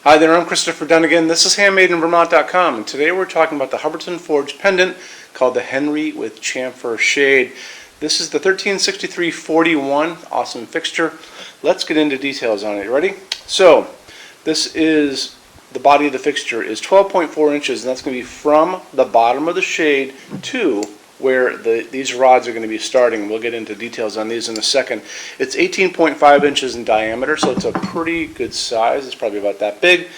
Hi there, I'm Christopher Dunnigan. This is HandmadeInVermont.com, and today we're talking about the Hubbardton forged pendant called the Henry with Chamfer shade. This is the 1363-41, awesome fixture. Let's get into details on it. You ready? So, this is the body of the fixture is 12.4 inches, and that's going to be from the bottom of the shade to where these rods are going to be starting. We'll get into details on these in a second. It's 18.5 inches in diameter, so it's a pretty good size. It's probably about that big.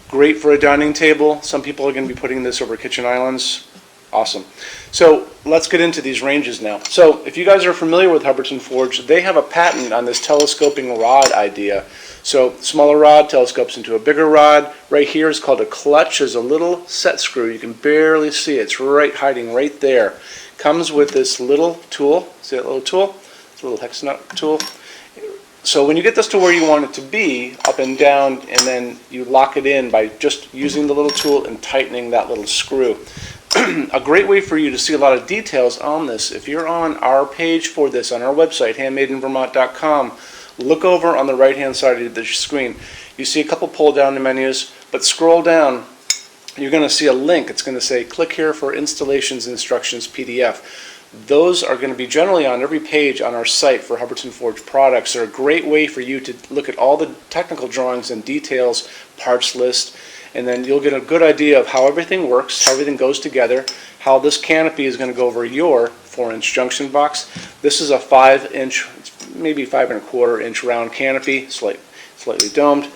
Great for a dining table. Some people are going to be putting this over kitchen islands. Awesome. So let's get into these ranges now. So if you guys are familiar with Hubbardton Forge, they have a patent on this telescoping rod idea. So smaller rod telescopes into a bigger rod. Right here is called a clutch. There's a little set screw. You can barely see it. It's hiding right there. Comes with this little tool. See that little tool? It's a little hex nut tool. So when you get this to where you want it to be, up and down, and then you lock it in by just using the little tool and tightening that little screw. A great way for you to see a lot of details on this, if you're on our page for this on our website, HandmadeInVermont.com, look over on the right hand side of the screen. You see a couple pull down menus, but scroll down, you're going to see a link. It's going to say click here for installations instructions PDF. Those are going to be generally on every page on our site for Hubbardton Forge products. They're a great way for you to look at all the technical drawings and details, parts list, and then you'll get a good idea of how everything works, how everything goes together, how this canopy is going to go over your 4-inch junction box. This is a 5-inch, maybe 5.25-inch round canopy, slightly domed,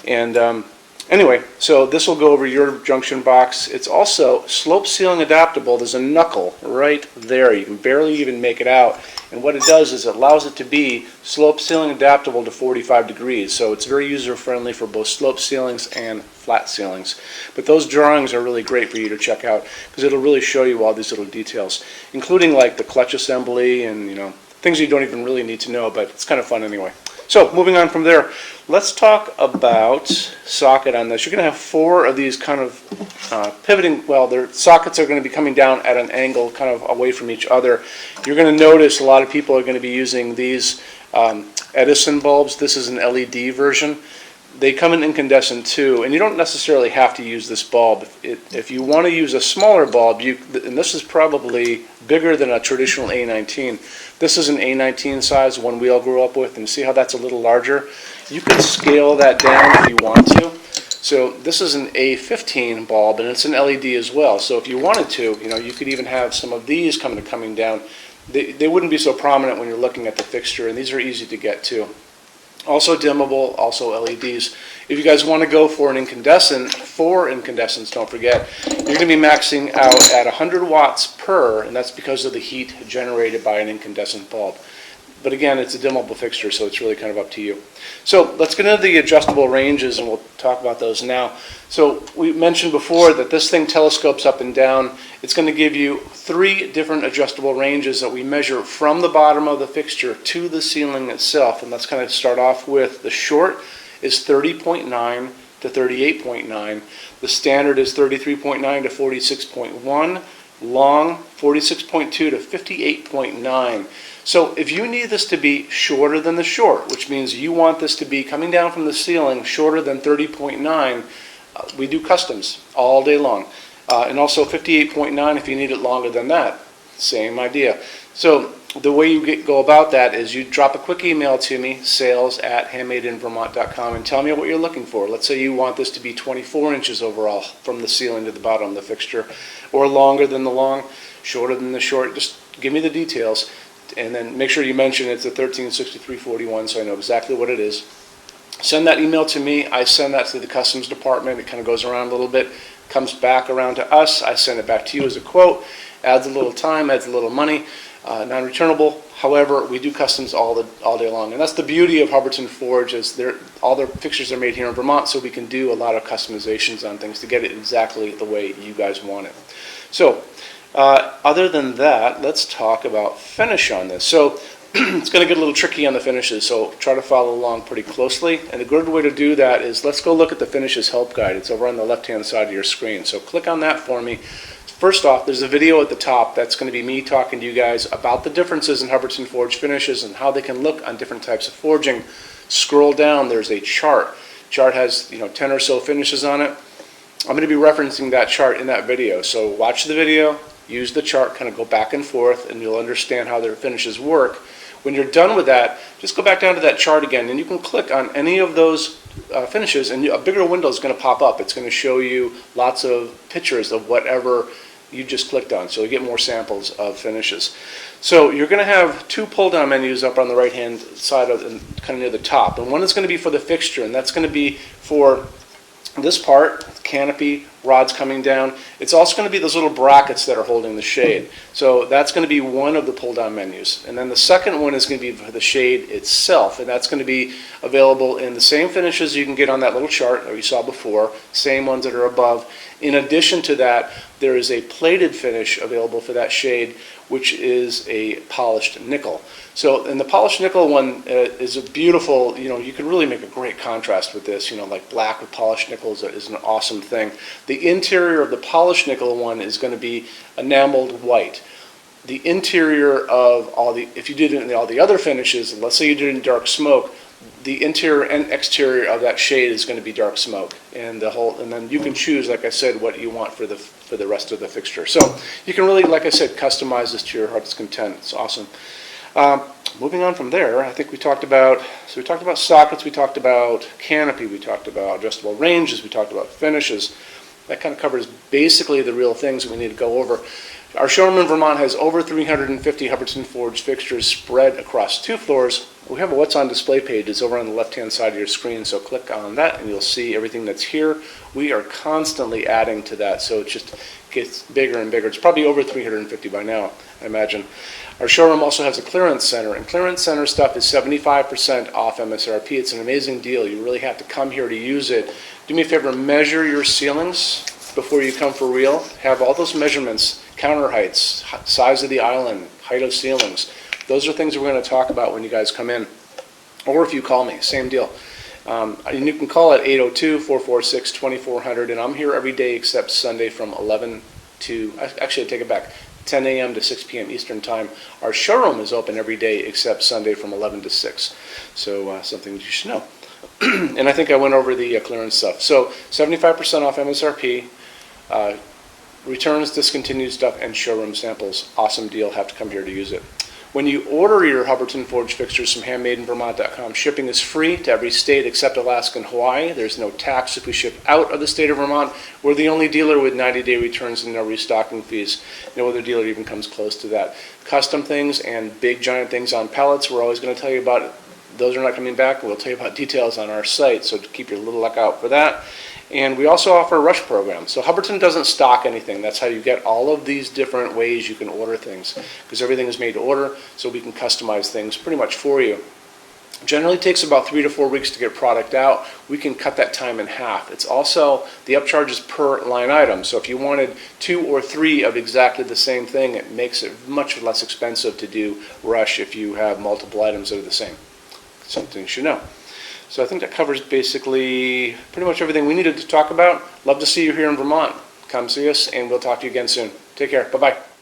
and anyway, so this will go over your junction box. It's also slope sealing adaptable. There's a knuckle right there. You can barely even make it out. And what it does is it allows it to be slope sealing adaptable to 45 degrees. So it's very user friendly for both slope ceilings and flat ceilings. But those drawings are really great for you to check out because it'll really show you all these little details, including like the clutch assembly and things you don't even really need to know, but it's kind of fun anyway. So moving on from there, let's talk about socket on this. You're going to have 4 of these kind of pivoting, well, their sockets are going to be coming down at an angle kind of away from each other. You're going to notice a lot of people are going to be using these Edison bulbs. This is an LED version. They come in incandescent too, and you don't necessarily have to use this bulb. If you want to use a smaller bulb, and this is probably bigger than a traditional A19. This is an A19 size, one we all grew up with, and see how that's a little larger? You can scale that down if you want to. So this is an A15 bulb, and it's an LED as well. So if you wanted to, you could even have some of these coming down. They wouldn't be so prominent when you're looking at the fixture, and these are easy to get too. Also dimmable, also LEDs. If you guys want to go for an incandescent, 4 incandescents, don't forget, you're going to be maxing out at 100 watts per, and that's because of the heat generated by an incandescent bulb. But again, it's a dimmable fixture, so it's really kind of up to you. So let's get into the adjustable ranges, and we'll talk about those now. So we mentioned before that this thing telescopes up and down. It's going to give you 3 different adjustable ranges that we measure from the bottom of the fixture to the ceiling itself. And let's kind of start off with the short is 30.9 to 38.9. The standard is 33.9 to 46.1. Long, 46.2 to 58.9. So if you need this to be shorter than the short, which means you want this to be coming down from the ceiling shorter than 30.9, we do customs all day long. And also 58.9 if you need it longer than that. Same idea. So the way you go about that is you drop a quick email to me, sales@HandmadeInVermont.com, and tell me what you're looking for. Let's say you want this to be 24 inches overall from the ceiling to the bottom of the fixture, or longer than the long, shorter than the short. Just give me the details, and then make sure you mention it's a 1363-41 so I know exactly what it is. Send that email to me. I send that to the customs department. It kind of goes around a little bit, comes back around to us. I send it back to you as a quote. Adds a little time, adds a little money. Non-returnable. However, we do customs all day long, and that's the beauty of Hubbardton Forge. Is all their fixtures are made here in Vermont, so we can do a lot of customizations on things to get it exactly the way you guys want it. So, other than that, let's talk about finish on this. So, it's going to get a little tricky on the finishes, so try to follow along pretty closely. And a good way to do that is let's go look at the finishes help guide. It's over on the left-hand side of your screen. So click on that for me. First off, there's a video at the top that's going to be me talking to you guys about the differences in Hubbardton Forge finishes and how they can look on different types of forging. Scroll down, there's a chart Chart has 10 or so finishes on it. I'm going to be referencing that chart in that video. So watch the video, use the chart, kind of go back and forth, and you'll understand how their finishes work. When you're done with that, just go back down to that chart again, and you can click on any of those finishes, and a bigger window is going to pop up. It's going to show you lots of pictures of whatever you just clicked on, so you get more samples of finishes. So you're going to have two pull-down menus up on the right-hand side of kind of near the top, and one is going to be for the fixture, and that's going to be for this part, canopy, rods coming down. It's also going to be those little brackets that are holding the shade. So that's going to be one of the pull-down menus. And then the second one is going to be for the shade itself, and that's going to be available in the same finishes you can get on that little chart that you saw before, same ones that are above. In addition to that, there is a plated finish available for that shade, which is a polished nickel. So, and the polished nickel one is a beautiful, you can really make a great contrast with this, like black with polished nickel is an awesome thing. The interior of the polished nickel one is going to be enameled white. The interior of if you did it in all the other finishes, let's say you did it in dark smoke, the interior and exterior of that shade is going to be dark smoke, and then you can choose, like I said, what you want for the rest of the fixture. So you can really, like I said, customize this to your heart's content. It's awesome. Moving on from there, I think we talked about sockets, we talked about canopy, we talked about adjustable ranges, we talked about finishes. That kind of covers basically the real things that we need to go over. Our showroom in Vermont has over 350 Hubbardton Forge fixtures spread across 2 floors. We have a What's on Display page. It's over on the left-hand side of your screen, so click on that and you'll see everything that's here. We are constantly adding to that, so it just gets bigger and bigger. It's probably over 350 by now, I imagine. Our showroom also has a clearance center, and clearance center stuff is 75% off MSRP. It's an amazing deal. You really have to come here to use it. Do me a favor, measure your ceilings before you come for real. Have all those measurements, counter heights, size of the island, height of ceilings. Those are things that we're going to talk about when you guys come in. Or if you call me, same deal. And you can call at 802-446-2400, and I'm here every day except Sunday from 11 to, actually I take it back, 10 a.m. to 6 p.m. Eastern Time. Our showroom is open every day except Sunday from 11 to 6. So something you should know. And I think I went over the clearance stuff. So 75% off MSRP, returns, discontinued stuff, and showroom samples. Awesome deal. Have to come here to use it. When you order your Hubbardton Forge fixtures from HandmadeInVermont.com, shipping is free to every state except Alaska and Hawaii. There's no tax if we ship out of the state of Vermont. We're the only dealer with 90-day returns and no restocking fees. No other dealer even comes close to that. Custom things and big giant things on pallets, we're always going to tell you about it. Those are not coming back. We'll tell you about details on our site, so keep your little lookout for that. And we also offer a rush program. So Hubbardton doesn't stock anything. That's how you get all of these different ways you can order things, because everything is made to order, so we can customize things pretty much for you. Generally takes about 3 to 4 weeks to get product out. We can cut that time in half. It's also, the upcharge is per line item. So if you wanted 2 or 3 of exactly the same thing, it makes it much less expensive to do rush if you have multiple items that are the same. Something you should know. So I think that covers basically pretty much everything we needed to talk about. Love to see you here in Vermont. Come see us, and we'll talk to you again soon. Take care. Bye-bye.